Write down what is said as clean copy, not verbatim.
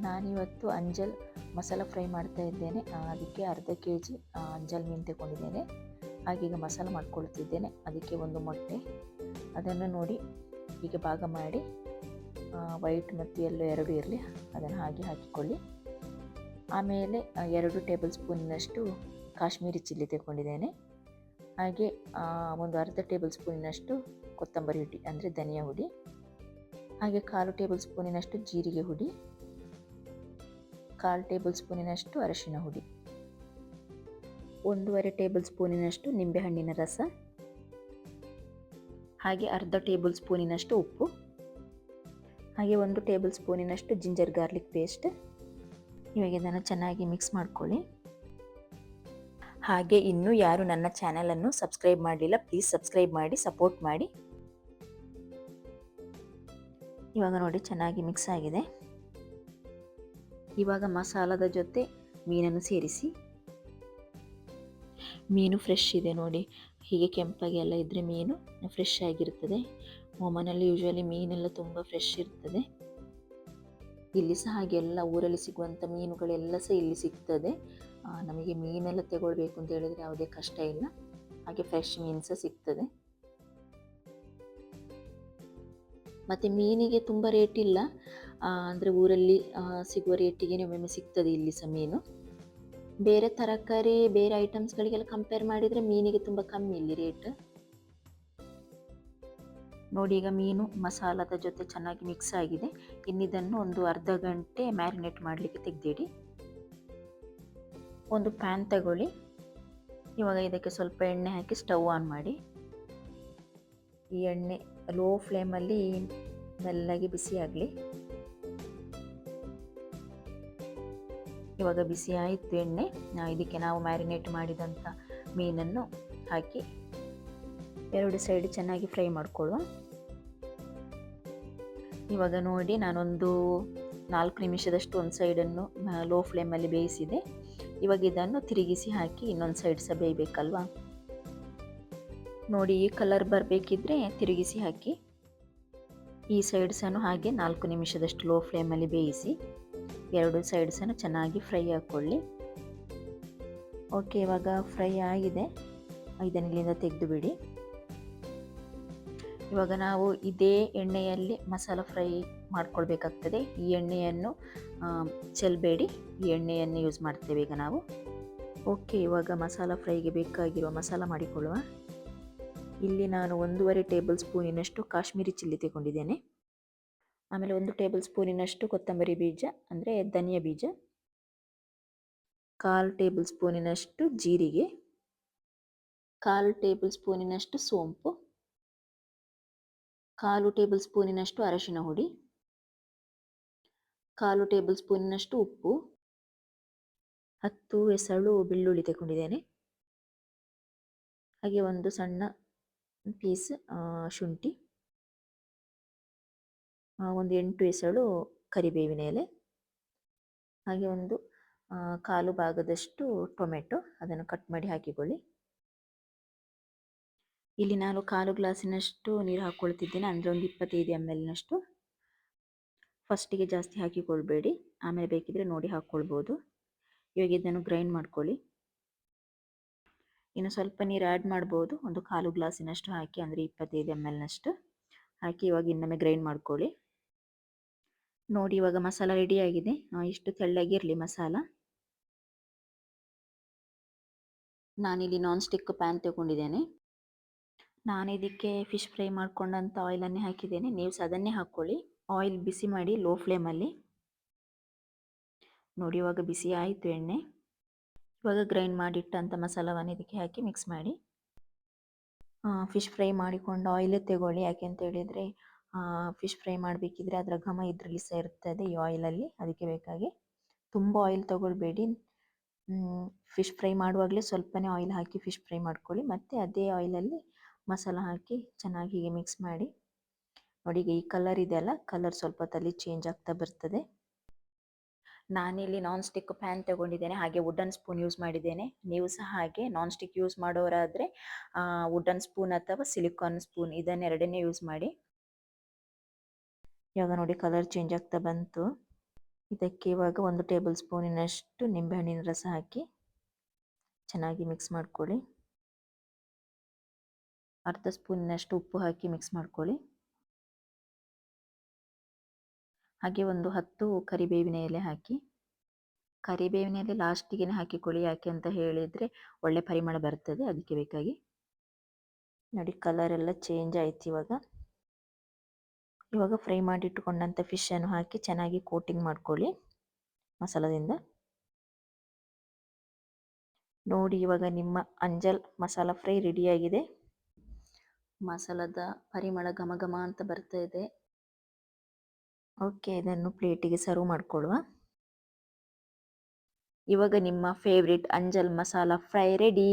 ನಾನಿವತ್ತು ಅಂಜಲ್ ಮಸಾಲ ಫ್ರೈ ಮಾಡ್ತಾ ಇದ್ದೇನೆ. ಅದಕ್ಕೆ ಅರ್ಧ kg ಅಂಜಲ್ ಮೀನು ತಗೊಂಡಿದ್ದೇನೆ. ಹಾಗೀಗ ಮಸಾಲ ಮಾಡ್ಕೊಳ್ತಿದ್ದೇನೆ. ಅದಕ್ಕೆ ಒಂದು ಮೊಟ್ಟೆ, ಅದನ್ನು ನೋಡಿ ಹೀಗೆ ಭಾಗ ಮಾಡಿ ವೈಟ್ ಮತ್ತು ಯೆಲ್ಲೋ ಎರಡು ಇರಲಿ, ಅದನ್ನು ಹಾಗೆ ಹಾಕಿಕೊಳ್ಳಿ. ಆಮೇಲೆ 2 ಟೇಬಲ್ ಸ್ಪೂನಿನಷ್ಟು ಕಾಶ್ಮೀರಿ ಚಿಲ್ಲಿ ತಗೊಂಡಿದ್ದೇನೆ. ಹಾಗೆ ಒಂದು ಅರ್ಧ ಟೇಬಲ್ ಸ್ಪೂನಿನಷ್ಟು ಕೊತ್ತಂಬರಿ ಹುಡಿ ಅಂದರೆ ಧನಿಯಾ ಹುಡಿ, ಹಾಗೆ 1/4 ಟೇಬಲ್ ಸ್ಪೂನಿನಷ್ಟು ಜೀರಿಗೆ ಹುಡಿ, 1/4 ಟೇಬಲ್ ಸ್ಪೂನಿನಷ್ಟು ಅರಿಶಿನ ಹುಡಿ, 1/2 ಟೇಬಲ್ ಸ್ಪೂನಿನಷ್ಟು ನಿಂಬೆಹಣ್ಣಿನ ರಸ, ಹಾಗೆ ಅರ್ಧ ಟೇಬಲ್ ಸ್ಪೂನಿನಷ್ಟು ಉಪ್ಪು, ಹಾಗೆ 1 ಟೇಬಲ್ ಸ್ಪೂನಿನಷ್ಟು ಜಿಂಜರ್ ಗಾರ್ಲಿಕ್ ಪೇಸ್ಟ್. ಇವಾಗ ಇದನ್ನು ಚೆನ್ನಾಗಿ ಮಿಕ್ಸ್ ಮಾಡ್ಕೊಳ್ಳಿ. ಹಾಗೆ ಇನ್ನೂ ಯಾರು ನನ್ನ ಚಾನಲನ್ನು ಸಬ್ಸ್ಕ್ರೈಬ್ ಮಾಡಲಿಲ್ಲ, ಪ್ಲೀಸ್ ಸಬ್ಸ್ಕ್ರೈಬ್ ಮಾಡಿ, ಸಪೋರ್ಟ್ ಮಾಡಿ. ಇವಾಗ ನೋಡಿ ಚೆನ್ನಾಗಿ ಮಿಕ್ಸ್ ಆಗಿದೆ. ಇವಾಗ ಮಸಾಲದ ಜೊತೆ ಮೀನನ್ನು ಸೇರಿಸಿ. ಮೀನು ಫ್ರೆಶ್ ಇದೆ ನೋಡಿ, ಹೀಗೆ ಕೆಂಪಾಗಿ ಎಲ್ಲ ಇದ್ದರೆ ಮೀನು ಫ್ರೆಶ್ ಆಗಿರ್ತದೆ. ಒಮನಲ್ಲಿ ಯೂಶ್ವಲಿ ಮೀನೆಲ್ಲ ತುಂಬ ಫ್ರೆಶ್ ಇರ್ತದೆ. ಇಲ್ಲಿ ಸಹ ಹಾಗೆ ಎಲ್ಲ ಊರಲ್ಲಿ ಸಿಗುವಂಥ ಮೀನುಗಳೆಲ್ಲ ಸಹ ಇಲ್ಲಿ ಸಿಗ್ತದೆ. ನಮಗೆ ಮೀನೆಲ್ಲ ತಗೊಳ್ಬೇಕು ಅಂತ ಹೇಳಿದರೆ ಯಾವುದೇ ಕಷ್ಟ ಇಲ್ಲ. ಹಾಗೆ ಫ್ರೆಶ್ ಮೀನು ಸಹ ಸಿಗ್ತದೆ. ಮತ್ತು ಮೀನಿಗೆ ತುಂಬ ರೇಟ್ ಇಲ್ಲ, ಅಂದರೆ ಊರಲ್ಲಿ ಸಿಗುವ ರೇಟಿಗೆ ಒಮ್ಮೊಮ್ಮೆ ಸಿಗ್ತದೆ ಇಲ್ಲಿ ಸಹ ಮೀನು. ಬೇರೆ ತರಕಾರಿ ಬೇರೆ ಐಟಮ್ಸ್ಗಳಿಗೆಲ್ಲ ಕಂಪೇರ್ ಮಾಡಿದರೆ ಮೀನಿಗೆ ತುಂಬ ಕಮ್ಮಿ ಇಲ್ಲಿ ರೇಟ್. ನೋಡಿ ಈಗ ಮೀನು ಮಸಾಲದ ಜೊತೆ ಚೆನ್ನಾಗಿ ಮಿಕ್ಸ್ ಆಗಿದೆ. ಇನ್ನಿದನ್ನು ಒಂದು ಅರ್ಧ ಗಂಟೆ ಮ್ಯಾರಿನೇಟ್ ಮಾಡಲಿಕ್ಕೆ ತೆಗೆದಿಡಿ. ಒಂದು ಪ್ಯಾನ್ ತಗೊಳ್ಳಿ. ಇವಾಗ ಇದಕ್ಕೆ ಸ್ವಲ್ಪ ಎಣ್ಣೆ ಹಾಕಿ ಸ್ಟವ್ ಆನ್ ಮಾಡಿ. ಈ ಎಣ್ಣೆ ಲೋ ಫ್ಲೇಮಲ್ಲಿ ಮೆಲ್ಲಗೆ ಬಿಸಿ ಆಗಲಿ. ಇವಾಗ ಬಿಸಿ ಆಯಿತು ಎಣ್ಣೆ. ಇದಕ್ಕೆ ನಾವು ಮ್ಯಾರಿನೇಟ್ ಮಾಡಿದಂಥ ಮೀನನ್ನು ಹಾಕಿ 2 ಸೈಡ್ ಚೆನ್ನಾಗಿ ಫ್ರೈ ಮಾಡಿಕೊಳ್ಳುವ. ಇವಾಗ ನೋಡಿ ನಾನೊಂದು 4 ನಿಮಿಷದಷ್ಟು ಒಂದು ಸೈಡನ್ನು ಲೋ ಫ್ಲೇಮಲ್ಲಿ ಬೇಯಿಸಿದೆ. ಇವಾಗ ಇದನ್ನು ತಿರುಗಿಸಿ ಹಾಕಿ ಇನ್ನೊಂದು ಸೈಡ್ ಸಹ ಬೇಯಬೇಕಲ್ವಾ. ನೋಡಿ ಈ ಕಲರ್ ಬರಬೇಕಿದ್ರೆ ತಿರುಗಿಸಿ ಹಾಕಿ. ಈ ಸೈಡ್ ಸಹ ಹಾಗೆ 4 ನಿಮಿಷದಷ್ಟು ಲೋ ಫ್ಲೇಮಲ್ಲಿ ಬೇಯಿಸಿ 2 ಸೈಡ್ ಸಹ ಚೆನ್ನಾಗಿ ಫ್ರೈ ಹಾಕ್ಕೊಳ್ಳಿ. ಓಕೆ, ಇವಾಗ ಫ್ರೈ ಆಗಿದೆ. ಇದನ್ನು ಇಲ್ಲಿಂದ ತೆಗೆದು ಬಿಡಿ. ಇವಾಗ ನಾವು ಇದೇ ಎಣ್ಣೆಯಲ್ಲಿ ಮಸಾಲ ಫ್ರೈ ಮಾಡ್ಕೊಳ್ಬೇಕಾಗ್ತದೆ. ಈ ಎಣ್ಣೆಯನ್ನು ಚೆಲ್ಲಬೇಡಿ, ಈ ಎಣ್ಣೆಯನ್ನು ಯೂಸ್ ಮಾಡ್ತೇವೆ ಈಗ ನಾವು. ಓಕೆ, ಇವಾಗ ಮಸಾಲ ಫ್ರೈಗೆ ಬೇಕಾಗಿರುವ ಮಸಾಲ ಮಾಡಿಕೊಳ್ಳುವ. ಇಲ್ಲಿ ನಾನು 1/2 ಟೇಬಲ್ ಸ್ಪೂನಿನಷ್ಟು ಕಾಶ್ಮೀರಿ ಚಿಲ್ಲಿ ತಗೊಂಡಿದ್ದೇನೆ. ಆಮೇಲೆ 1 ಟೇಬಲ್ ಸ್ಪೂನಿನಷ್ಟು ಕೊತ್ತಂಬರಿ ಬೀಜ ಅಂದರೆ ಧನಿಯಾ ಬೀಜ, 1/4 ಟೇಬಲ್ ಸ್ಪೂನಿನಷ್ಟು ಜೀರಿಗೆ, 1/4 ಟೇಬಲ್ ಸ್ಪೂನಿನಷ್ಟು ಸೋಂಪು, 1/4 ಟೇಬಲ್ ಸ್ಪೂನಿನಷ್ಟು ಅರಿಶಿನ ಹುಡಿ, 1/4 ಟೇಬಲ್ ಸ್ಪೂನಿನಷ್ಟು ಉಪ್ಪು, 10 ಎಸಳು ಬೆಳ್ಳುಳ್ಳಿ ತಗೊಂಡಿದ್ದೇನೆ. ಹಾಗೆ ಒಂದು ಸಣ್ಣ ಪೀಸ್ ಶುಂಠಿ, ಒಂದು 8 ಎಸಳು ಕರಿಬೇವಿನ ಎಲೆ, ಹಾಗೆ ಒಂದು 1/4 ಭಾಗದಷ್ಟು ಟೊಮೆಟೊ, ಅದನ್ನು ಕಟ್ ಮಾಡಿ ಹಾಕಿಕೊಳ್ಳಿ. ಇಲ್ಲಿ ನಾನು 1/4 ಗ್ಲಾಸಿನಷ್ಟು ನೀರು ಹಾಕ್ಕೊಳ್ತಿದ್ದೇನೆ, ಅಂದರೆ ಒಂದು 25 ml. ಫಸ್ಟಿಗೆ ಜಾಸ್ತಿ ಹಾಕಿಕೊಳ್ಬೇಡಿ, ಆಮೇಲೆ ಬೇಕಿದ್ರೆ ನೋಡಿ ಹಾಕ್ಕೊಳ್ಬೋದು. ಇವಾಗ ಇದನ್ನು ಗ್ರೈಂಡ್ ಮಾಡ್ಕೊಳ್ಳಿ. ಇನ್ನು ಸ್ವಲ್ಪ ನೀರು ಆ್ಯಡ್ ಮಾಡ್ಬೋದು, ಒಂದು 1/4 ಗ್ಲಾಸಿನಷ್ಟು ಹಾಕಿ, ಅಂದರೆ 25 ml ಹಾಕಿ ಇವಾಗ ಇನ್ನೊಮ್ಮೆ ಗ್ರೈಂಡ್ ಮಾಡ್ಕೊಳ್ಳಿ. ನೋಡಿ ಇವಾಗ ಮಸಾಲ ರೆಡಿಯಾಗಿದೆ. ಇಷ್ಟು ತೆಳ್ಳಗಿರಲಿ ಮಸಾಲ. ನಾನಿಲ್ಲಿ ನಾನ್ ಸ್ಟಿಕ್ ಪ್ಯಾನ್ ತಗೊಂಡಿದ್ದೇನೆ. ನಾನು ಇದಕ್ಕೆ ಫಿಶ್ ಫ್ರೈ ಮಾಡ್ಕೊಂಡಂಥ ಆಯಿಲನ್ನೇ ಹಾಕಿದ್ದೇನೆ, ನೀವು ಸಹ ಅದನ್ನೇ ಹಾಕ್ಕೊಳ್ಳಿ. ಆಯಿಲ್ ಬಿಸಿ ಮಾಡಿ ಲೋ ಫ್ಲೇಮಲ್ಲಿ. ನೋಡಿ ಇವಾಗ ಬಿಸಿ ಆಯಿತು ಎಣ್ಣೆ. ಇವಾಗ ಗ್ರೈಂಡ್ ಮಾಡಿಟ್ಟಂಥ ಮಸಾಲವನ್ನು ಇದಕ್ಕೆ ಹಾಕಿ ಮಿಕ್ಸ್ ಮಾಡಿ. ಫಿಶ್ ಫ್ರೈ ಮಾಡಿಕೊಂಡು ಆಯಿಲೇ ತಗೊಳ್ಳಿ, ಯಾಕೆಂತ ಹೇಳಿದರೆ ಫಿಶ್ ಫ್ರೈ ಮಾಡಬೇಕಿದ್ರೆ ಅದರ ಘಮ ಇದರಲ್ಲಿ ಸಹ ಇರ್ತದೆ ಈ ಆಯಿಲಲ್ಲಿ, ಅದಕ್ಕೆ ಬೇಕಾಗಿ. ತುಂಬ ಆಯಿಲ್ ತಗೊಳ್ಬೇಡಿ. ಫಿಶ್ ಫ್ರೈ ಮಾಡುವಾಗಲೇ ಸ್ವಲ್ಪನೇ ಆಯಿಲ್ ಹಾಕಿ ಫಿಶ್ ಫ್ರೈ ಮಾಡ್ಕೊಳ್ಳಿ, ಮತ್ತು ಅದೇ ಆಯಿಲಲ್ಲಿ ಮಸಾಲ ಹಾಕಿ ಚೆನ್ನಾಗಿ ಹೀಗೆ ಮಿಕ್ಸ್ ಮಾಡಿ. ನೋಡಿ ಈಗ ಈ ಕಲರ್ ಇದೆಯಲ್ಲ, ಕಲರ್ ಸ್ವಲ್ಪ ಹೊತ್ತಲ್ಲಿ ಚೇಂಜ್ ಆಗ್ತಾ ಬರ್ತದೆ. ನಾನಿಲ್ಲಿ ನಾನ್ ಸ್ಟಿಕ್ ಪ್ಯಾನ್ ತಗೊಂಡಿದ್ದೇನೆ, ಹಾಗೆ ವುಡನ್ ಸ್ಪೂನ್ ಯೂಸ್ ಮಾಡಿದ್ದೇನೆ. ನೀವು ಸಹ ಹಾಗೆ ನಾನ್ ಸ್ಟಿಕ್ ಯೂಸ್ ಮಾಡೋರಾದರೆ ವುಡನ್ ಸ್ಪೂನ್ ಅಥವಾ ಸಿಲಿಕಾನ್ ಸ್ಪೂನ್ ಇದನ್ನೆರಡನ್ನೇ ಯೂಸ್ ಮಾಡಿ. ಇವಾಗ ನೋಡಿ ಕಲರ್ ಚೇಂಜ್ ಆಗ್ತಾ ಬಂತು. ಇದಕ್ಕೆ ಇವಾಗ 1 ಟೇಬಲ್ ಸ್ಪೂನಿನಷ್ಟು ನಿಂಬೆಹಣ್ಣಿನ ರಸ ಹಾಕಿ ಚೆನ್ನಾಗಿ ಮಿಕ್ಸ್ ಮಾಡ್ಕೊಳ್ಳಿ. ಅರ್ಧ ಸ್ಪೂನಿನಷ್ಟು ಉಪ್ಪು ಹಾಕಿ ಮಿಕ್ಸ್ ಮಾಡ್ಕೊಳ್ಳಿ. ಹಾಗೆ ಒಂದು 10 ಕರಿಬೇವಿನ ಎಲೆ ಹಾಕಿ. ಕರಿಬೇವಿನ ಎಲೆ ಲಾಸ್ಟಿಗೆ ಹಾಕಿಕೊಳ್ಳಿ, ಯಾಕೆ ಅಂತ ಹೇಳಿದರೆ ಒಳ್ಳೆ ಪರಿಮಳ ಬರ್ತದೆ, ಅದಕ್ಕೆ ಬೇಕಾಗಿ. ನೋಡಿ ಕಲರ್ ಎಲ್ಲ ಚೇಂಜ್ ಆಯ್ತು. ಇವಾಗ ಫ್ರೈ ಮಾಡಿಟ್ಟುಕೊಂಡಂಥ ಫಿಶನ್ನು ಹಾಕಿ ಚೆನ್ನಾಗಿ ಕೋಟಿಂಗ್ ಮಾಡ್ಕೊಳ್ಳಿ ಮಸಾಲದಿಂದ. ನೋಡಿ ಇವಾಗ ನಿಮ್ಮ ಅಂಜಲ್ ಮಸಾಲ ಫ್ರೈ ರೆಡಿಯಾಗಿದೆ. ಮಸಾಲದ ಪರಿಮಳ ಘಮ ಘಮ ಅಂತ ಬರ್ತಾ ಇದೆ. ಓಕೆ, ಇದನ್ನು ಪ್ಲೇಟಿಗೆ ಸರ್ವ್ ಮಾಡ್ಕೊಳ್ಳುವ. ಇವಾಗ ನಿಮ್ಮ ಫೇವ್ರೆಟ್ ಅಂಜಲ್ ಮಸಾಲ ಫ್ರೈ ರೆಡಿ.